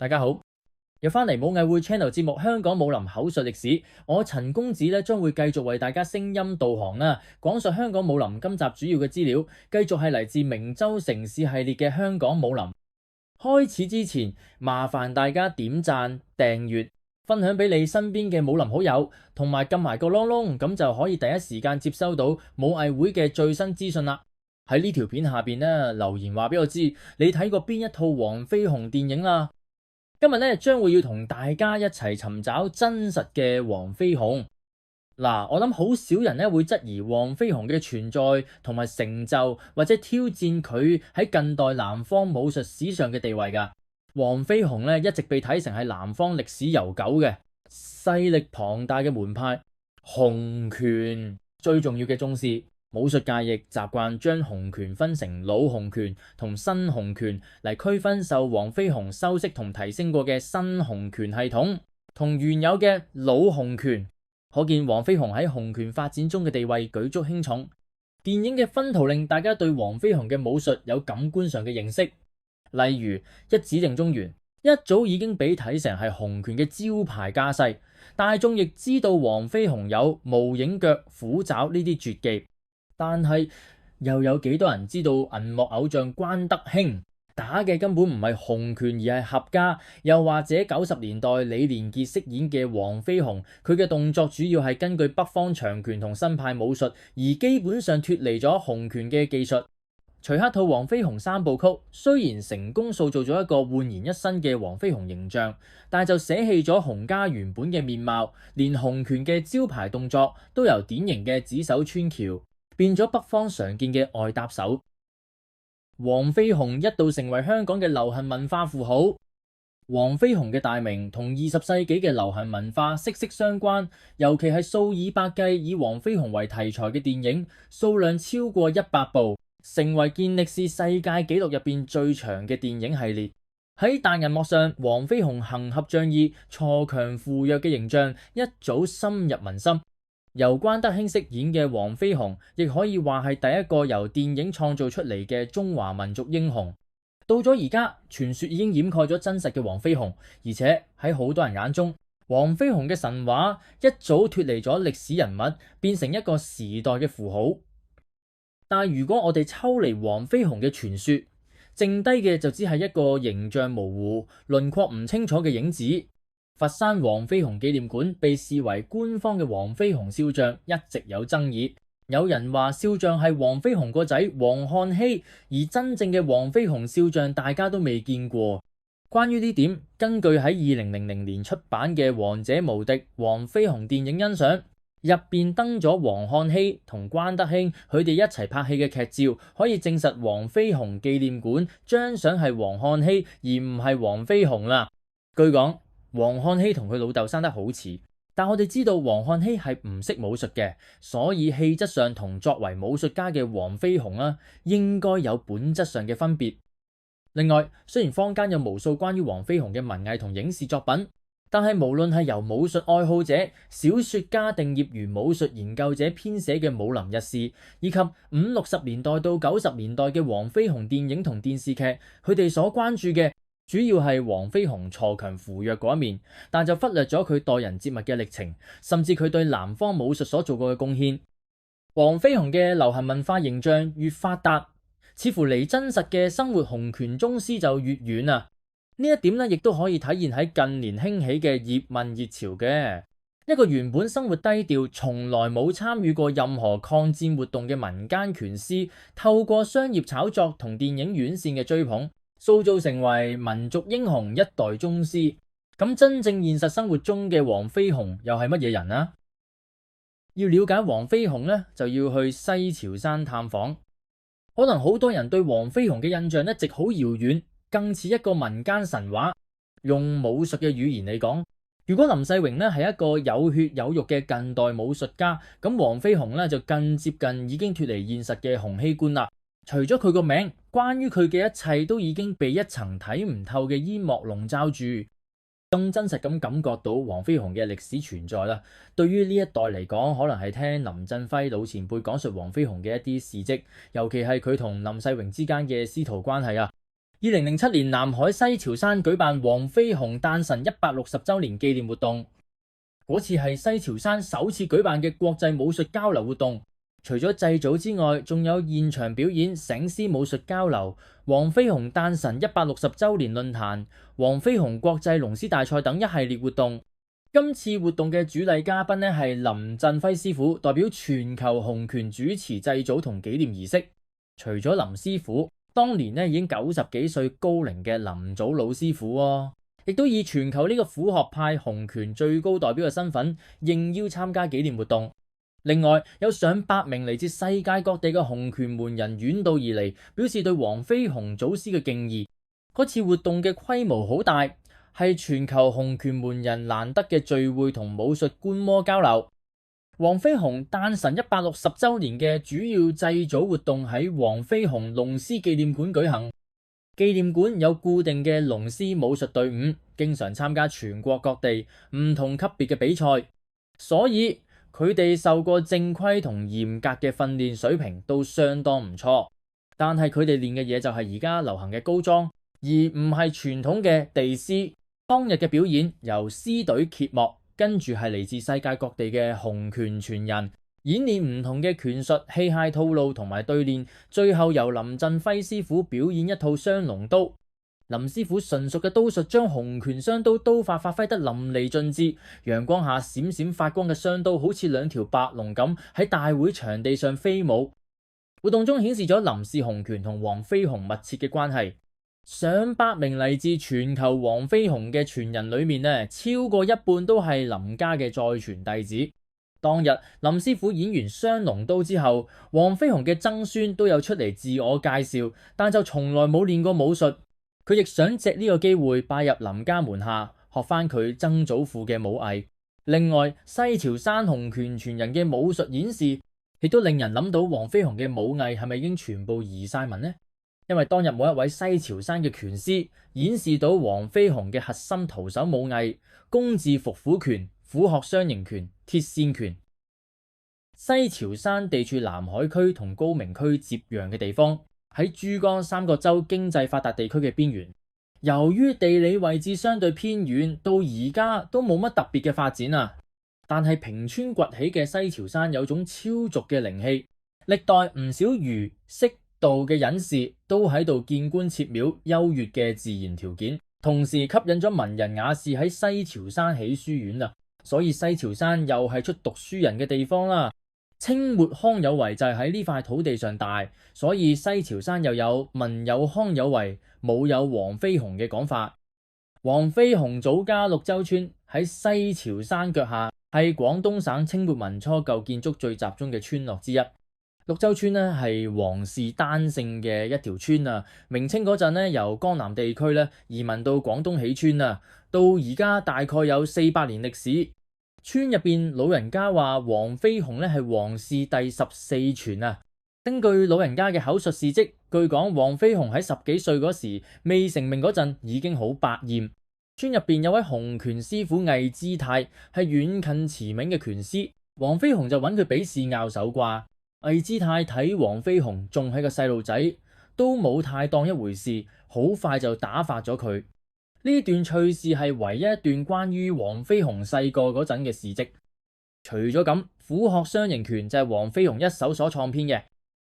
大家好，又翻嚟武藝會 Channel 節目《香港武林口述歷史》，我陳公子咧將會繼續為大家聲音導航啦，講述香港武林今集主要嘅資料，繼續係嚟自明州城市系列嘅香港武林。開始之前，麻煩大家點讚、訂閱、分享俾你身邊嘅武林好友，同埋撳埋個窿窿，咁就可以第一時間接收到武藝會嘅最新資訊啦。喺呢條片下邊咧留言話俾我知，你睇過邊一套黃飛鴻電影啦？今日咧將會要同大家一齊尋找真實嘅黃飛鴻。嗱，我諗好少人咧會質疑黃飛鴻嘅存在同埋成就，或者挑戰佢喺近代南方武術史上嘅地位㗎。黃飛鴻咧一直被睇成係南方歷史悠久嘅勢力龐大嘅門派洪拳最重要嘅宗師。武術界亦習慣將洪拳分成老洪拳同新洪拳嚟區分受黃飛鴻修飾同提升過嘅新洪拳系統同原有嘅老洪拳，可見黃飛鴻喺洪拳發展中嘅地位舉足輕重。電影嘅薰陶令大家對黃飛鴻嘅武術有感官上嘅認識，例如一指定中原一早已經被睇成係洪拳嘅招牌架勢，大眾亦知道黃飛鴻有無影腳、虎爪呢啲絕技。但係又有幾多人知道銀幕偶像關德興打嘅根本唔係洪拳而係合家？又或者90年代李連杰飾演嘅黃飛鴻，佢嘅動作主要係根據北方長拳同新派武術，而基本上脫離咗洪拳嘅技術。徐克套黃飛鴻三部曲雖然成功塑造咗一個煥然一新嘅黃飛鴻形象，但就捨棄咗洪家原本嘅面貌，連洪拳嘅招牌動作都由典型嘅指手穿橋變咗北方常見嘅外搭手。黃飛鴻一度成為香港嘅流行文化符號。黃飛鴻嘅大名同20世紀嘅流行文化息息相關，尤其係數以百計以黃飛鴻為題材嘅電影，數量超過100部，成為健力士世界紀錄入邊最長嘅電影系列。喺大銀幕上，黃飛鴻行俠仗義、鋤強扶弱嘅形象一早深入民心。由關德興飾演嘅黃飛鴻，亦可以話係第一個由電影創造出嚟嘅中華民族英雄。到咗而家，傳說已經掩蓋咗真實嘅黃飛鴻，而且喺好多人眼中，黃飛鴻嘅神話一早脫離咗歷史人物，變成一個時代嘅符號。但係如果我哋抽離黃飛鴻嘅傳說，剩低嘅就只係一個形象模糊、輪廓唔清楚嘅影子。佛山黃飛鴻紀念館被視為官方嘅黃飛鴻肖像，一直有爭議。有人話肖像係黃飛鴻個仔黃漢熙，而真正嘅黃飛鴻肖像大家都未見過。關於呢點，根據喺2000年出版嘅《王者無敵黃飛鴻電影欣賞》入邊登咗黃漢熙同關德興佢哋一齊拍戲嘅劇照，可以證實黃飛鴻紀念館張相係黃漢熙而唔係黃飛鴻啦。據講，黃漢熙同佢老豆生得好似，但我哋知道黃漢熙係唔識武術嘅，所以氣質上同作為武術家嘅黃飛鴻應該有本質上嘅分別。另外，雖然坊間有無數關於黃飛鴻嘅文藝同影視作品，但係無論係由武術愛好者、小說家定業餘武術研究者編寫嘅武林日誌，以及50、60年代到90年代嘅黃飛鴻電影同電視劇，佢哋所關注嘅主要係黃飛鴻鋤強扶弱嗰一面，但就忽略咗佢待人接物嘅歷程，甚至佢對南方武術所做過嘅貢獻。黃飛鴻嘅流行文化形象越發達，似乎離真實嘅生活洪拳宗師就越遠啊！呢一點咧，亦都可以體現喺近年興起嘅葉問熱潮嘅。一個原本生活低調、從來冇參與過任何抗戰活動嘅民間拳師，透過商業炒作同電影院線嘅追捧，塑造成為民族英雄一代宗師。咁真正現實生活中嘅黃飛鴻又係乜嘢人啊？要了解黃飛鴻呢，就要去西樵山探訪。可能好多人對黃飛鴻嘅印象一直好遙遠，更似一個民間神話。用武術嘅語言嚟講，如果林世榮呢係一個有血有肉嘅近代武術家，咁黃飛鴻呢就更接近已經脫離現實嘅洪熙官啦。除咗佢個名，關於佢嘅一切都已經被一層睇唔透嘅煙幕籠罩住，更真實咁感覺到黃飛鴻嘅歷史存在啦。對於呢一代嚟講，可能係聽林振輝老前輩講述黃飛鴻嘅一啲事蹟，尤其係佢同林世榮之間嘅師徒關係啊。2007年南海西樵山舉辦黃飛鴻誕辰160週年紀念活動，嗰次係西樵山首次舉辦嘅國際武術交流活動。除咗祭祖之外，仲有現場表演、醒獅武術交流、黃飛鴻誕辰160週年論壇、黃飛鴻國際龍獅大賽等一系列活動。今次活動嘅主禮嘉賓呢係林振輝師傅，代表全球洪拳主持祭祖同紀念儀式。除咗林師傅，當年呢已經90幾歲高齡嘅林祖老師傅喎，亦都以全球呢個虎學派洪拳最高代表嘅身份應邀參加紀念活動。另外有上百名嚟自世界各地嘅洪拳門人遠道而嚟，表示對黃飛鴻祖師嘅敬意。嗰次活動嘅規模好大，係全球洪拳門人難得嘅聚會同武術觀摩交流。黃飛鴻誕辰160週年嘅主要祭祖活動喺黃飛鴻龍獅紀念館舉行。紀念館有固定嘅龍獅武術隊伍，經常參加全國各地唔同級別嘅比賽，所以佢哋受過正規同嚴格嘅訓練，水平都相當唔錯。但係佢哋練嘅嘢就係而家流行嘅高樁，而唔係傳統嘅地獅。當日嘅表演由獅隊揭幕，跟住係嚟自世界各地嘅洪拳傳人演練唔同嘅拳術、器械套路同埋對練，最後由林振輝師傅表演一套雙龍刀。林師傅純熟嘅刀術將洪拳雙刀刀法發揮得淋漓盡致，陽光下閃閃發光嘅雙刀好似兩條白龍咁喺大會場地上飛舞。活動中顯示咗林氏洪拳同黃飛鴻密切嘅關係。上百名嚟自全球黃飛鴻嘅傳人裏面呢，超過一半都係林家嘅再傳弟子。當日林師傅演完雙龍刀之後，黃飛鴻嘅曾孫都有出嚟自我介紹，但就從來冇練過武術。佢亦想借呢個機會拜入林家門下，學翻佢曾祖父嘅武藝。另外，西樵山洪拳傳人嘅武術演示，亦都令人諗到黃飛鴻嘅武藝係咪已經全部移晒民呢？因為當日冇一位西樵山嘅拳師演示到黃飛鴻嘅核心徒手武藝工字伏虎拳、虎鶴雙形拳、鐵線拳。西樵山地處南海區同高明區接壤嘅地方，喺珠江三角洲經濟發達地區嘅邊緣。由於地理位置相對偏遠，到而家都冇乜特別嘅發展啊。但係平川崛起嘅西樵山有種超俗嘅靈氣，歷代唔少儒釋道嘅隱士都喺度建官設廟，優越嘅自然條件，同時吸引咗文人雅士喺西樵山起書院啊。所以西樵山又係出讀書人嘅地方啦。清末康有為就係喺呢塊土地上大，所以西樵山又有文有康有為，武有黃飛鴻嘅講法。黃飛鴻祖家綠洲村喺西樵山腳下，係廣東省清末民初舊建築最集中嘅村落之一。綠洲村呢係黃氏單姓嘅一條村啊，明清嗰陣呢由江南地區呢移民到廣東起村啊，到而家大概有400年歷史。村入邊老人家話黃飛鴻呢係黃氏第14傳啊。根據老人家嘅口述事跡，據講黃飛鴻喺10幾歲嗰時未成名嗰陣已經好百厭。村入邊有位洪拳師傅魏之泰係遠近馳名嘅拳師，黃飛鴻就揾佢比試拗手啩。魏之泰睇黃飛鴻仲係個細路仔，都冇太當一回事，好快就打發咗佢。呢段趣事係唯一一段關於黃飛鴻細個嗰陣嘅事跡。除咗咁，虎鶴雙形拳就係黃飛鴻一手所創編嘅。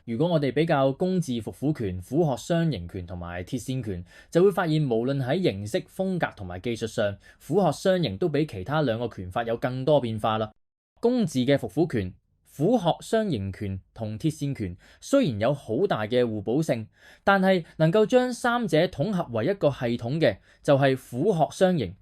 如果我哋比較工字伏虎拳、虎鶴雙形拳同埋鐵線拳，就會發現無論喺形式、風格同埋技術上，虎鶴雙形都比其他兩個拳法有更多變化啦。工字嘅伏虎拳、虎鶴雙形拳同鐵線拳雖然有好大嘅互補性，但係能夠將三者統合為一個系統嘅就係虎鶴雙形。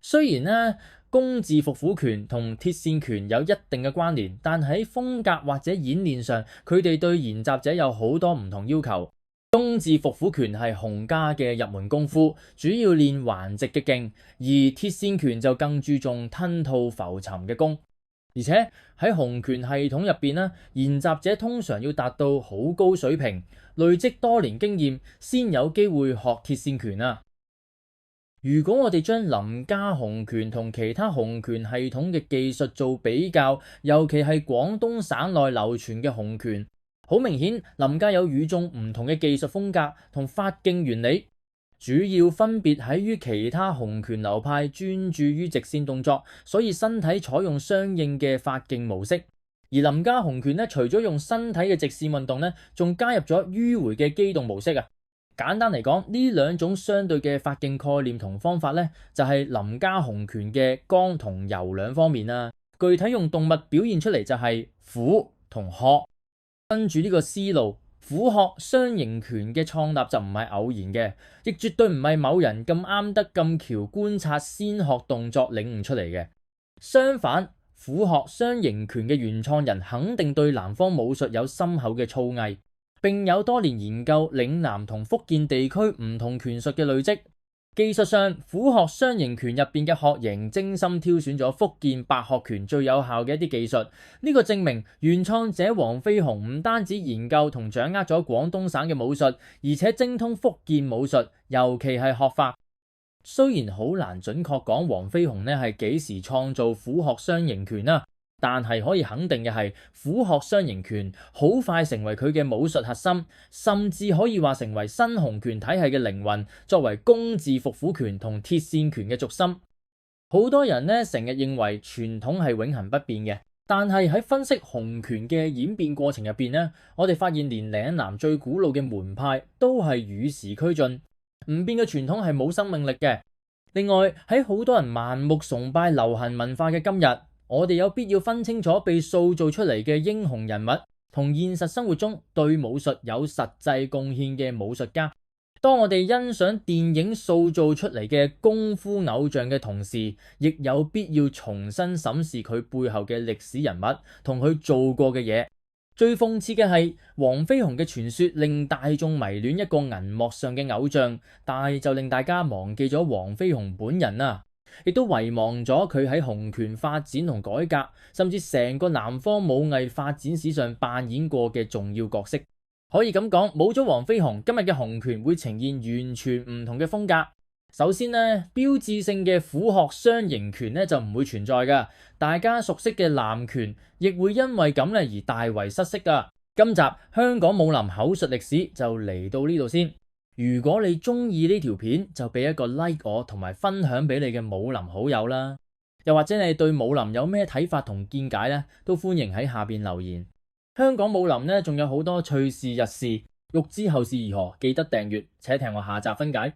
雖然呢，工字伏虎拳同鐵線拳有一定嘅關聯，但喺風格或者演練上，佢哋對研習者有好多唔同要求。工字伏虎拳係洪家嘅入門功夫，主要練橫直嘅勁，而鐵線拳就更注重吞吐浮沉嘅功。而且喺洪拳系統入邊呢，研習者通常要達到好高水平，累積多年經驗，先有機會學鐵線拳啊。如果我哋將林家洪拳同其他洪拳系統嘅技術做比較，尤其係廣東省內流傳嘅洪拳，好明顯林家有與眾唔同嘅技術風格同發勁原理。主要分別喺於其他洪拳流派專注於直線動作，所以身體採用相應嘅發勁模式。而林家洪拳咧，除咗用身體嘅直線運動咧，仲加入咗迂迴嘅機動模式啊。簡單嚟講，呢兩種相對嘅發勁概念同方法咧，就係林家洪拳嘅剛同柔兩方面啦。具體用動物表現出嚟就係虎同鶴。跟住呢個思路，虎鶴雙形拳嘅創立就唔係偶然嘅，亦絕對唔係某人咁啱得咁巧觀察先學動作領悟出嚟嘅。相反，虎鶴雙形拳嘅原創人肯定對南方武術有深厚嘅造詣，並有多年研究嶺南同福建地區唔同拳術嘅累積。技術上，虎鶴雙形拳入邊嘅鶴型精心挑選咗福建白鶴拳最有效嘅一啲技術。呢個證明原創者黃飛鴻唔單止研究同掌握咗廣東省嘅武術，而且精通福建武術，尤其係學法。雖然好難準確講黃飛鴻係幾時創造虎鶴雙形拳啦，但係可以肯定嘅係，虎鶴雙形拳好快成為佢嘅武術核心，甚至可以話成為新洪拳體系嘅靈魂，作為工字伏虎拳同鐵線拳嘅軸心。好多人成日認為傳統係永恆不變嘅，但係喺分析洪拳嘅演變過程入邊我哋發現連嶺南最古老嘅門派都係與時俱進。唔變嘅傳統係冇生命力嘅。另外，喺好多人盲目崇拜流行文化嘅今日，我哋有必要分清楚被塑造出嚟嘅英雄人物同現實生活中對武術有實際貢獻嘅武術家。當我哋欣賞電影塑造出嚟嘅功夫偶像嘅同時，亦有必要重新審視佢背後嘅歷史人物同佢做過嘅嘢。最諷刺嘅係，黃飛鴻嘅傳說令大眾迷戀一個銀幕上嘅偶像，但係就令大家忘記咗黃飛鴻本人啊，亦都遺忘咗佢喺洪拳發展同改革，甚至成個南方武藝發展史上扮演過嘅重要角色。可以咁講，冇咗黃飛鴻，今日嘅洪拳會呈現完全唔同嘅風格。首先標誌性嘅虎鶴雙形拳就唔會存在噶，大家熟悉嘅南拳亦會因為咁而大為失色噶。今集香港武林口述歷史就嚟到呢度先。如果你中意呢條片，就俾一個 like 我，同埋分享俾你嘅武林好友啦。又或者你對武林有咩睇法同見解都歡迎喺下邊留言。香港武林仲有好多趣事軼事，欲知後事如何，記得訂閱。且聽我下集分解。